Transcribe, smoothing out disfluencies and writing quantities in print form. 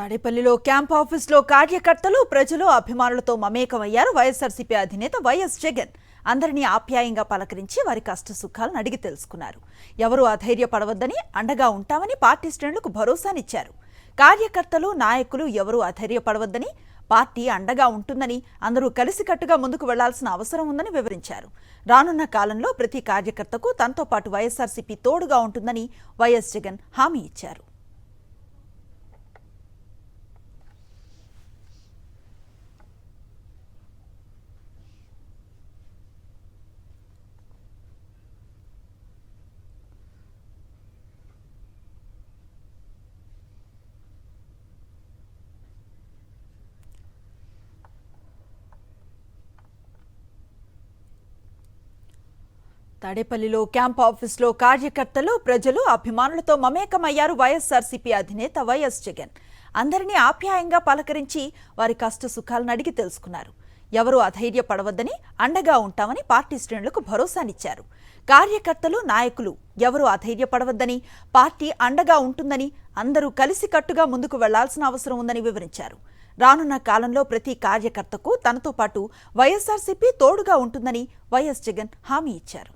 తాడేపల్లిలో క్యాంప్ ఆఫీస్లో కార్యకర్తలు ప్రజలు అభిమానులతో మమేకమయ్యారు. వైఎస్ఆర్సీపీ అధినేత వైఎస్ జగన్ అందరినీ ఆప్యాయంగా పలకరించి వారి కష్ట సుఖాలను అడిగి తెలుసుకున్నారు. ఎవరూ అధైర్యపడవద్దని, అండగా ఉంటామని పార్టీ శ్రేణులకు భరోసానిచ్చారు. కార్యకర్తలు నాయకులు ఎవరూ అధైర్యపడవద్దని, పార్టీ అండగా ఉంటుందని, అందరూ కలిసికట్టుగా ముందుకు వెళ్లాల్సిన అవసరం ఉందని వివరించారు. రానున్న కాలంలో ప్రతి కార్యకర్తకు తనతో పాటు వైఎస్ఆర్సీపీ తోడుగా ఉంటుందని వైఎస్ జగన్ హామీ ఇచ్చారు. తాడేపల్లిలో క్యాంప్ ఆఫీస్లో కార్యకర్తలు ప్రజలు అభిమానులతో మమేకమయ్యారు. వైఎస్ఆర్సీపీ అధినేత వైఎస్ జగన్ అందరినీ ఆప్యాయంగా పలకరించి వారి కష్ట సుఖాలను అడిగి తెలుసుకున్నారు. ఎవరూ అధైర్యపడవద్దని, అండగా ఉంటామని పార్టీ శ్రేణులకు భరోసానిచ్చారు. కార్యకర్తలు నాయకులు ఎవరూ అధైర్యపడవద్దని, పార్టీ అండగా ఉంటుందని, అందరూ కలిసికట్టుగా ముందుకు వెళ్లాల్సిన అవసరం ఉందని వివరించారు. రానున్న కాలంలో ప్రతి కార్యకర్తకు తనతో పాటు వైఎస్ఆర్సీపీ తోడుగా ఉంటుందని వైఎస్ జగన్ హామీ ఇచ్చారు.